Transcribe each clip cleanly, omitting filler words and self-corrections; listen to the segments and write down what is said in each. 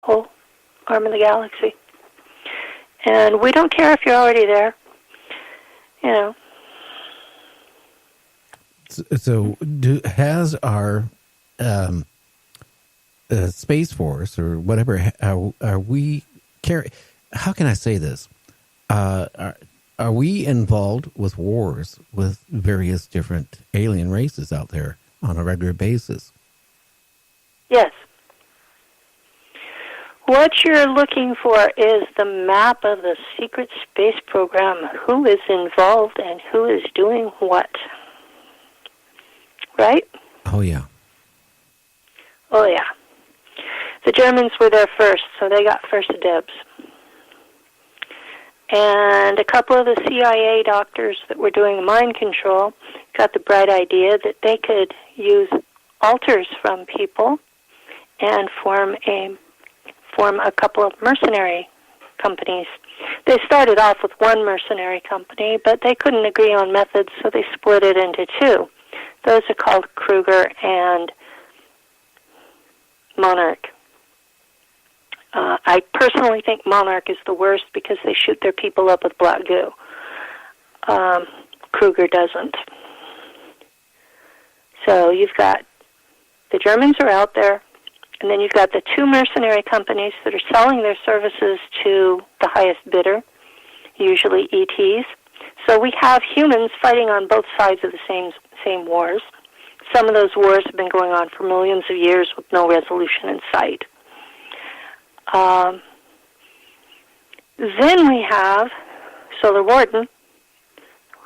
whole arm of the galaxy. And we don't care if you're already there, you know. So has our Space Force or whatever, are we how can I say this? Are we involved with wars with various different alien races out there on a regular basis? Yes. What you're looking for is the map of the secret space program, who is involved and who is doing what. Right? Oh, yeah. Oh, yeah. The Germans were there first, so they got first dibs. And a couple of the CIA doctors that were doing the mind control got the bright idea that they could use alters from people and form a couple of mercenary companies. They started off with one mercenary company, but they couldn't agree on methods, so they split it into two. Those are called Kruger and Monarch. I personally think Monarch is the worst because they shoot their people up with black goo. Kruger doesn't. So you've got the Germans are out there, and then you've got the two mercenary companies that are selling their services to the highest bidder, usually ETs. So we have humans fighting on both sides of the same wars. Some of those wars have been going on for millions of years with no resolution in sight. Then we have Solar Warden,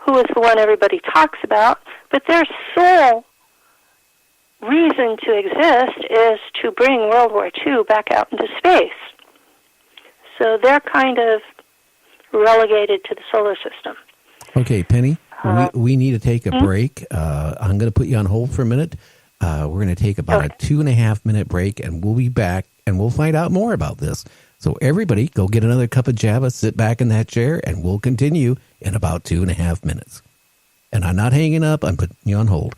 who is the one everybody talks about, but their sole reason to exist is to bring World War II back out into space. So they're kind of relegated to the solar system. Okay, Penny, we need to take a break. I'm going to put you on hold for a minute. We're going to take about a 2.5 minute break, and we'll be back, and we'll find out more about this. So everybody, go get another cup of Java, sit back in that chair, and we'll continue in about 2.5 minutes. And I'm not hanging up. I'm putting you on hold.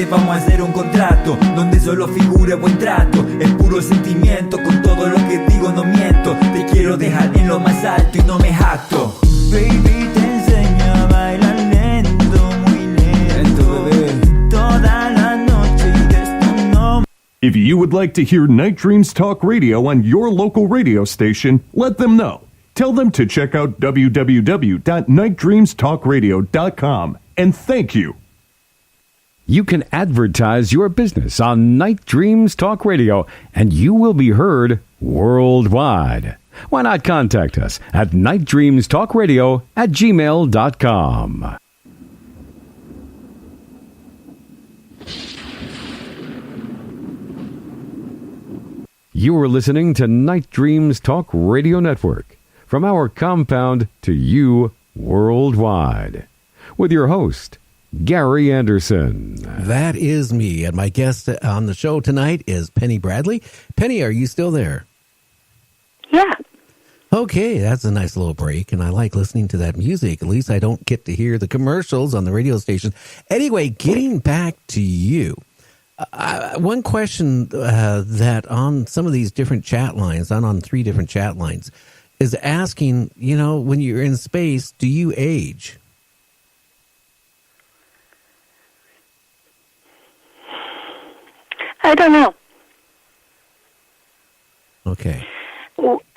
Vamos a hacer un contrato donde solo figure buen trato. Es puro sentimiento, con todo lo que digo no miento. Te quiero dejar en lo más alto y no me jacto. Baby, te enseño a bailar lento, muy lento, bebé. Toda la noche y de esto no. If you would like to hear Night Dreams Talk Radio on your local radio station, let them know. Tell them to check out www.nightdreamstalkradio.com, and thank you. You can advertise your business on Night Dreams Talk Radio, and you will be heard worldwide. Why not contact us at nightdreamstalkradio@gmail.com. You are listening to Night Dreams Talk Radio Network, from our compound to you worldwide, with your host, Gary Anderson. That is me, and my guest on the show tonight is Penney Bradley. Penny, are you still there? Yeah. Okay, that's a nice little break, and I like listening to that music. At least I don't get to hear the commercials on the radio station. Anyway, getting back to you. One question that on some of these different chat lines, I'm on 3 different chat lines, is asking, when you're in space, do you age? I don't know. Okay.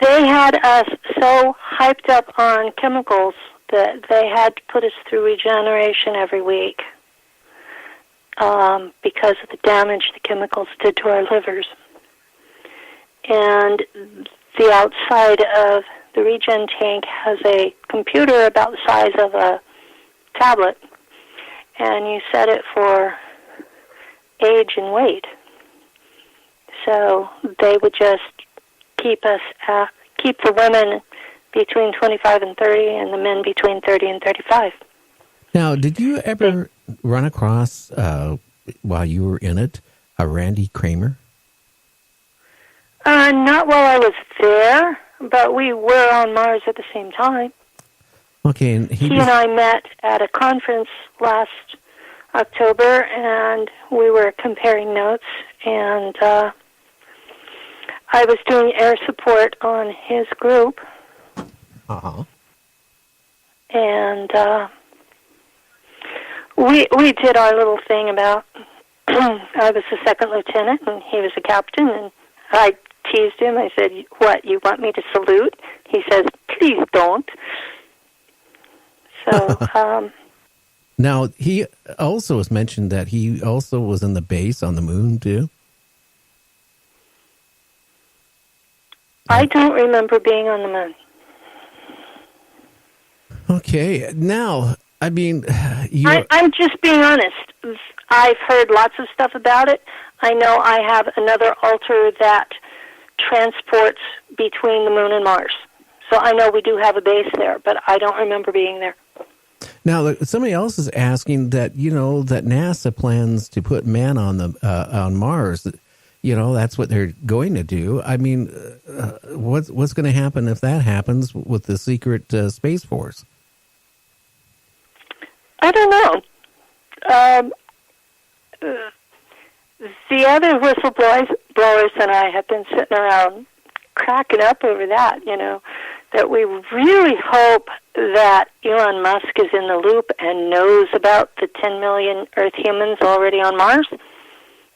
They had us so hyped up on chemicals that they had to put us through regeneration every week because of the damage the chemicals did to our livers. And the outside of the regen tank has a computer about the size of a tablet, and you set it for age and weight. So they would just keep the women between 25 and 30 and the men between 30 and 35. Now, did you ever run across, while you were in it, a Randy Kramer? Not while I was there, but we were on Mars at the same time. Okay, and he and I met at a conference last October, and we were comparing notes, and I was doing air support on his group. Uh-huh. And we did our little thing about, I was a second lieutenant and he was a captain, and I teased him. I said, "What, you want me to salute?" He says, "Please don't." So, now, he also was mentioned that he also was in the base on the moon, too? I don't remember being on the moon. Okay, now, I mean, I'm just being honest. I've heard lots of stuff about it. I know I have another altar that transports between the moon and Mars. So I know we do have a base there, but I don't remember being there. Now, somebody else is asking that, that NASA plans to put man on Mars. That's what they're going to do. I mean, what's going to happen if that happens with the secret Space Force? I don't know. The other whistleblowers and I have been sitting around cracking up over that, that we really hope that Elon Musk is in the loop and knows about the 10 million Earth humans already on Mars,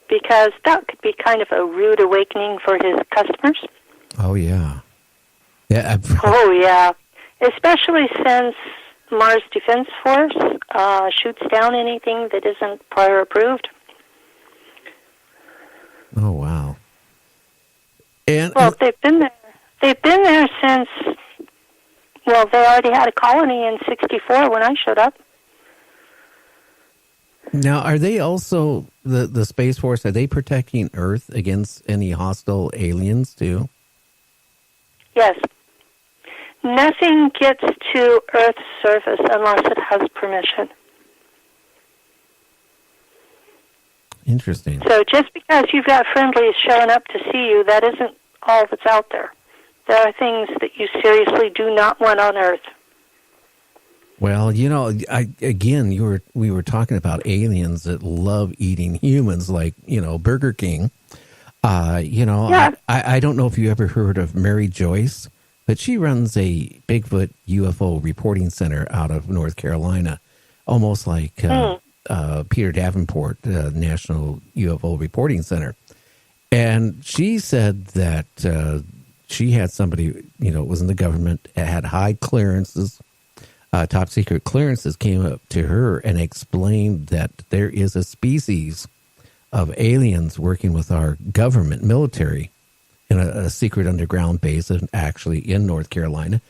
because that could be kind of a rude awakening for his customers. Oh, yeah. Yeah. Oh, yeah. Especially since Mars Defense Force shoots down anything that isn't prior approved. Oh, wow. And well, they've been there. They've been there since, they already had a colony in 1964 when I showed up. Now, are they also, the Space Force, are they protecting Earth against any hostile aliens, too? Yes. Nothing gets to Earth's surface unless it has permission. Interesting. So just because you've got friendlies showing up to see you, that isn't all that's out there. There are things that you seriously do not want on Earth. Well, we were talking about aliens that love eating humans, like, Burger King. Yeah. I don't know if you ever heard of Mary Joyce. but she runs a Bigfoot UFO reporting center out of North Carolina, almost like Peter Davenport, National UFO Reporting Center. And she said that she had somebody, was in the government, had high clearances, top secret clearances, came up to her and explained that there is a species of aliens working with our government military in a secret underground base, actually in North Carolina.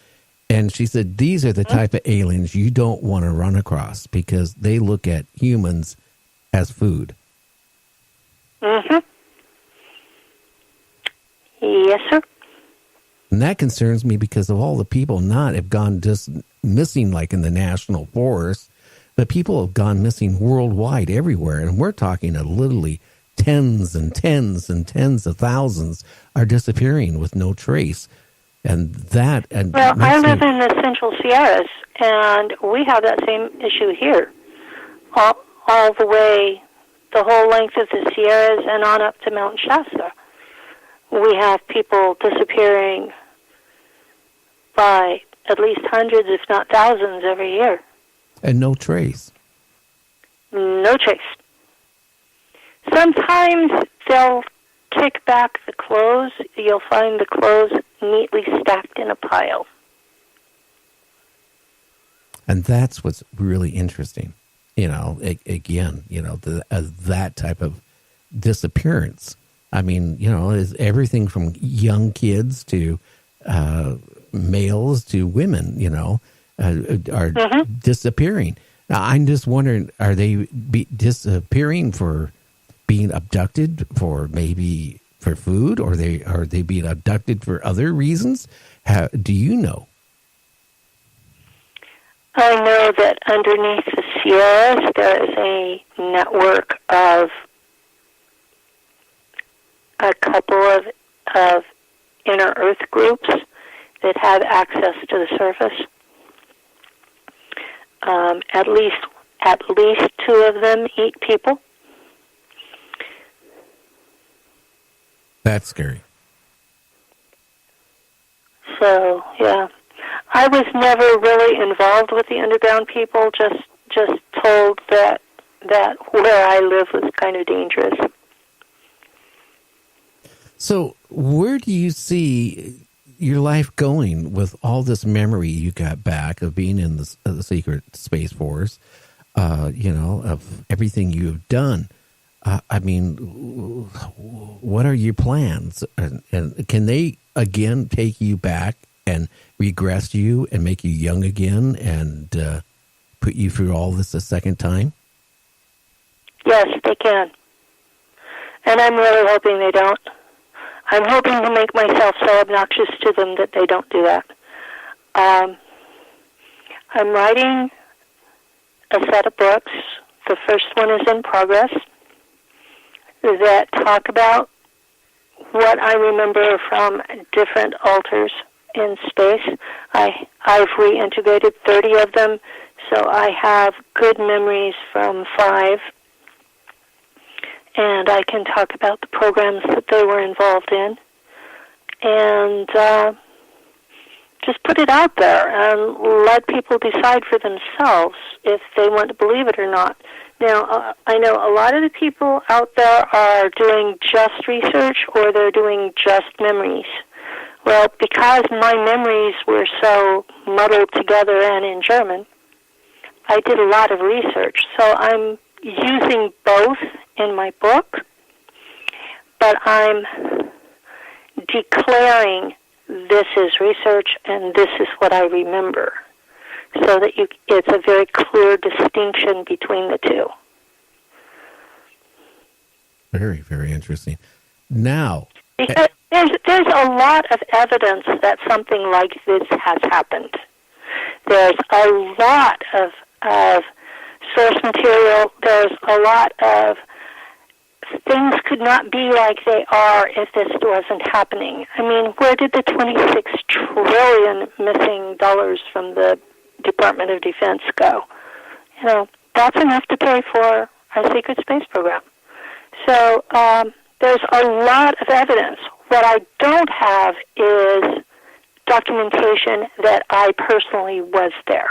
And she said, these are the type of aliens you don't want to run across because they look at humans as food. Mm-hmm. Yes, sir. And that concerns me because of all the people have gone just missing, like in the national forest, but people have gone missing worldwide everywhere. And we're talking literally tens and tens and tens of thousands are disappearing with no trace. And that... Well, I live in the Central Sierras, and we have that same issue here. All the way, the whole length of the Sierras and on up to Mount Shasta. We have people disappearing by at least hundreds, if not thousands, every year. And no trace. No trace. Sometimes they'll kick back the clothes. You'll find the clothes neatly stacked in a pile. And that's what's really interesting. Again, that type of disappearance. I mean, is everything from young kids to males to women, are disappearing. Now, I'm just wondering, are they disappearing for being abducted for maybe for food, or are they being abducted for other reasons? Do you know? I know that underneath the Sierras there is a network of a couple of inner Earth groups that have access to the surface. At least two of them eat people. That's scary. So, yeah. I was never really involved with the underground people, just told that where I live was kind of dangerous. So, where do you see your life going with all this memory you got back of being in the secret Space Force, of everything you've done? I mean, what are your plans? And can they, again, take you back and regress you and make you young again and put you through all this a second time? Yes, they can. And I'm really hoping they don't. I'm hoping to make myself so obnoxious to them that they don't do that. I'm writing a set of books. The first one is in progress that talk about what I remember from different altars in space. I've reintegrated 30 of them, so I have good memories from 5. And I can talk about the programs that they were involved in, and just put it out there and let people decide for themselves if they want to believe it or not. Now, I know a lot of the people out there are doing just research or they're doing just memories. Well, because my memories were so muddled together and in German, I did a lot of research. So I'm using both in my book, but I'm declaring this is research and this is what I remember, so that it's a very clear distinction between the two. Very, very interesting. Now, because there's a lot of evidence that something like this has happened. There's a lot of source material. There's a lot of things could not be like they are if this wasn't happening. I mean, where did the $26 trillion missing dollars from the Department of Defense go? That's enough to pay for our secret space program. So there's a lot of evidence. What I don't have is documentation that I personally was there.